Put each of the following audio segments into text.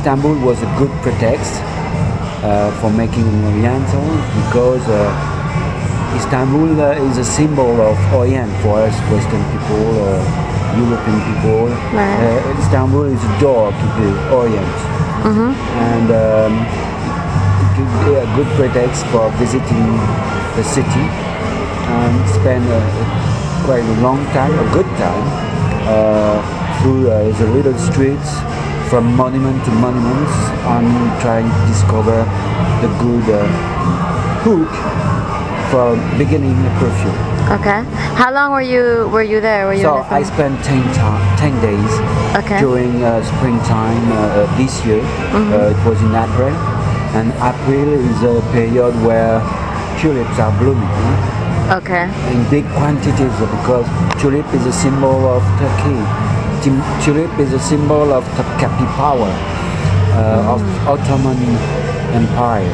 Istanbul was a good pretext for making an oriental, because Istanbul is a symbol of Orient for us Western people, European people. Right. Istanbul is a door to the Orient, and it could be a good pretext for visiting the city and spend quite a long time, a good time, through the little streets, from monument to monuments, and trying to discover the good hook for beginning a perfume. Okay. How long were you there? Were you So in I spent 10 days Okay. during springtime this year. It was in April, and April is a period where tulips are blooming. Okay. In big quantities, because tulip is a symbol of Turkey. Tulip is a symbol of Topkapi power, of Ottoman Empire,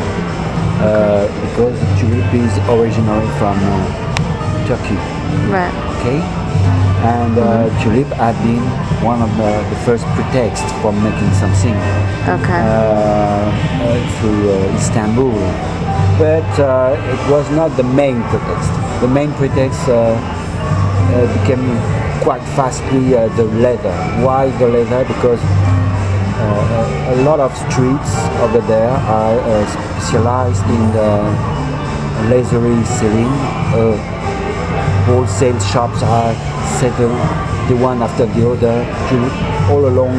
because the tulip is originally from Turkey. Right. Okay, and tulip had been one of the first pretexts for making something Okay. through Istanbul. But it was not the main pretext. The main pretext became quite fastly the leather. Why the leather? Because a lot of streets over there are specialized in the leathery selling. Wholesale shops are settled the one after the other all along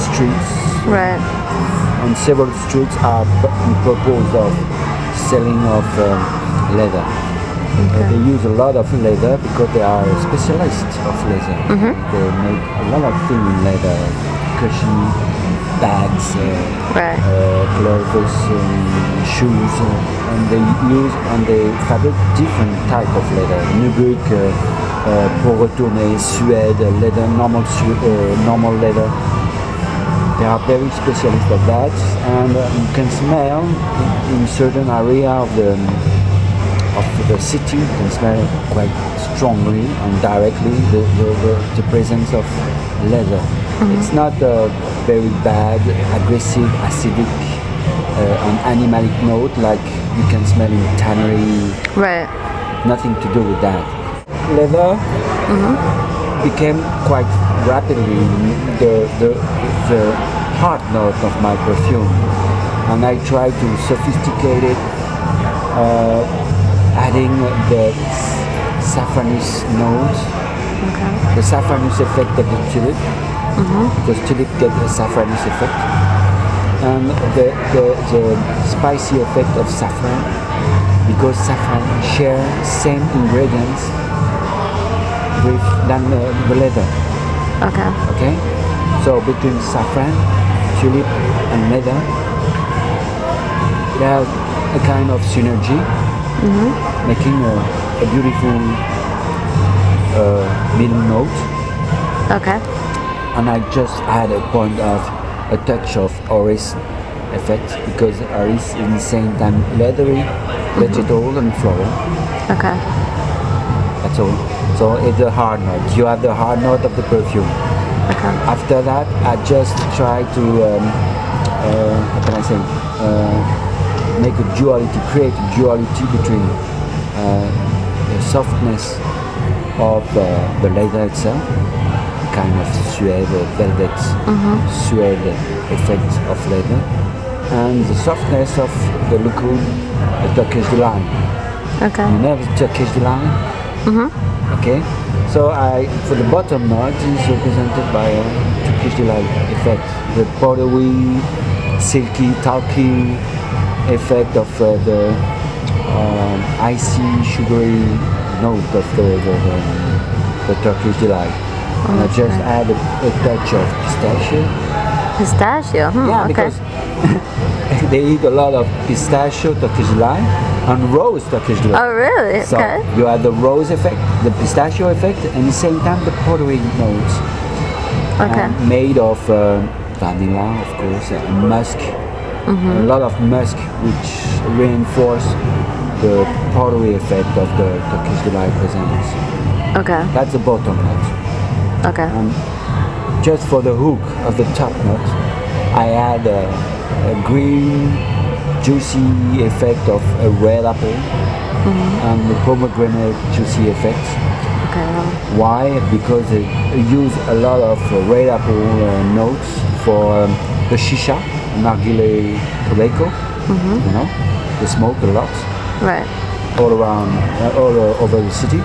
streets. Right. And several streets are proposed of selling of leather. They use a lot of leather because they are specialists of leather. They make a lot of things in leather, cushion, bags, Right. gloves, shoes, and they fabric different type of leather. Nubuck, pour retourner, Suède, leather, normal leather. They are very specialist of that, and you can smell in certain area of the city. You can smell quite strongly and directly the presence of leather. It's not a very bad, aggressive, acidic, an animalic note like you can smell in tannery. Right. Nothing to do with that. Leather became quite rapidly the heart note of my perfume, and I try to sophisticate it, adding the saffronous note, the saffronous effect of the tulip, because tulip get a saffronous effect, and the spicy effect of saffron, because saffron share same ingredients than the leather. Okay. Okay, so between saffron, tulip, and leather, there's a kind of synergy, making a beautiful middle note. Okay. And I just add a point of a touch of orris effect, because orris is the same time leathery, vegetal, and floral. Okay. That's all. So it's the hard note. You have the hard note of the perfume. Okay. After that, I just try to, how can I say, make a duality, create a duality between the softness of the leather itself, kind of suede, velvet, suede effect of leather, and the softness of the liquid, the Turkish delight. Okay. You know the Turkish delight? Okay, so for the bottom note is represented by a Turkish delight effect, the powdery, silky, talky effect of the icy, sugary note of the Turkish delight. And I just add a touch of pistachio. Pistachio? Yeah, Okay. because they eat a lot of pistachio, Turkish delight, and rose Turkish delight. Oh, really? So Okay. you have the rose effect, the pistachio effect, and at the same time the powdery notes. Okay. Made of vanilla, of course, and musk. A lot of musk, which reinforce the powdery effect of the Turkish delight presence. Okay. That's the bottom note. Okay. And just for the hook of the top note, I had a green, juicy effect of a red apple and the pomegranate juicy effect. Okay. Why? Because they use a lot of red apple notes for the shisha, nargile tobacco. You know, they smoke a lot. Right. All around, all over the city,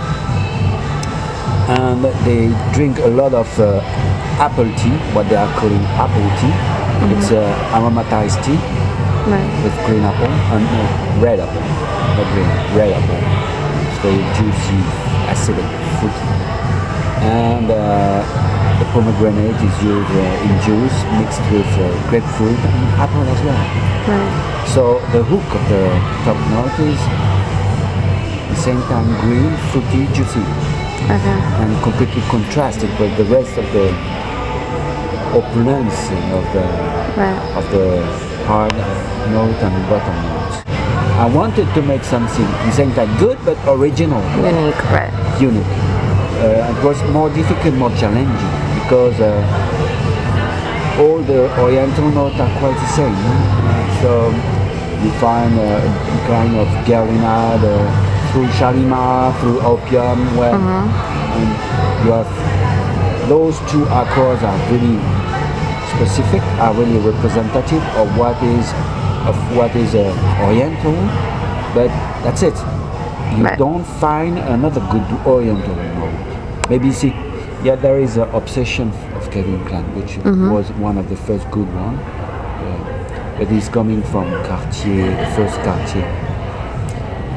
and they drink a lot of apple tea, what they are calling apple tea. It's aromatized tea with green apple and red apple, not green, red apple. It's very juicy, acidic, fruity, and the pomegranate is used in juice mixed with grapefruit and apple as well. Right. So the hook of the top note is at the same time green, fruity, juicy, and completely contrasted with the rest of the opulence of the hard note and bottom notes. I wanted to make something at the same time good but original, Unique, right? unique. It was more difficult, more challenging because all the oriental notes are quite the same. So you find a kind of Garinade through Shalimar, through opium, where and you have those two accords are really specific, are really representative of what is oriental, but that's it. You don't find another good oriental note. Maybe see, yeah, there is an obsession of Kevin Klein, which was one of the first good one. But he's coming from Cartier, the first Cartier,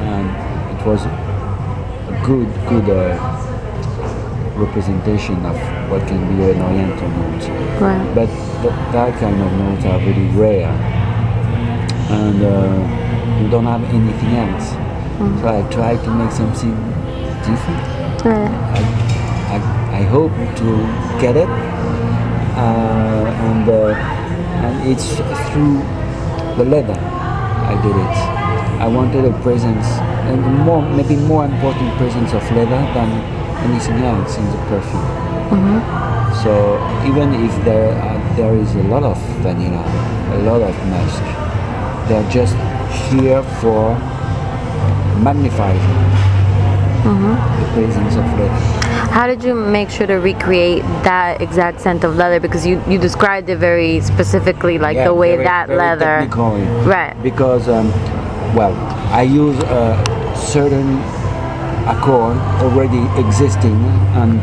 and it was a good representation of what can be an oriental note. Right. But that kind of notes are really rare, and you don't have anything else. So I try to make something different. Right. I hope to get it, and it's through the leather I did it. I wanted a presence, and maybe more important presence of leather than anything else in the perfume. So even if there is a lot of vanilla, a lot of musk, they're just here for magnifying the presence of leather. How did you make sure to recreate that exact scent of leather? Because you described it very specifically, like the way that leather. Technically. Right. Because, well, I use a certain accord already existing and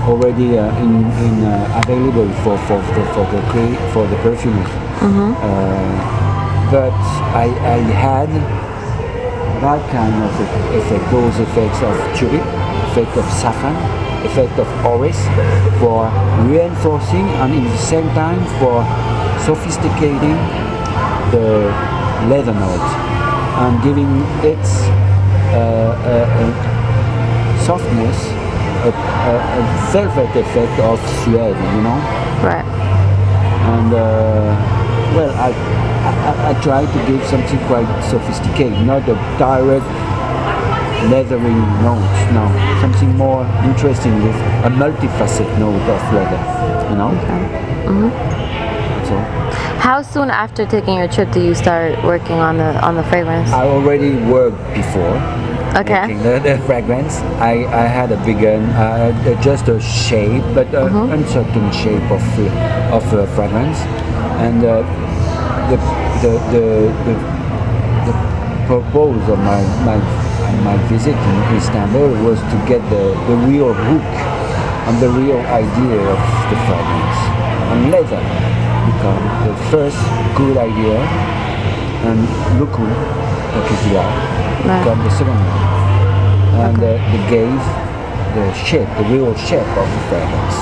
already available for the perfumers. But I had that kind of effect, those effects of tulip, effect of saffron, effect of orris, for reinforcing and at the same time for sophisticating the leather note and giving it softness, a velvet effect of suede, you know. Right. And well, I try to give something quite sophisticated, not a direct leathery note, no, something more interesting with a multifaceted note of leather, you know. That's all. How soon after taking your trip do you start working on the fragrance? I already worked before. Okay. Making the fragrance. I had begun just a shape, but uncertain shape of fragrance, and the purpose of my visit in Istanbul was to get the real hook and the real idea of the fragrance, and leather become the first good idea, and Luku become the second one, and they gave the shape, the real shape of the fragrance.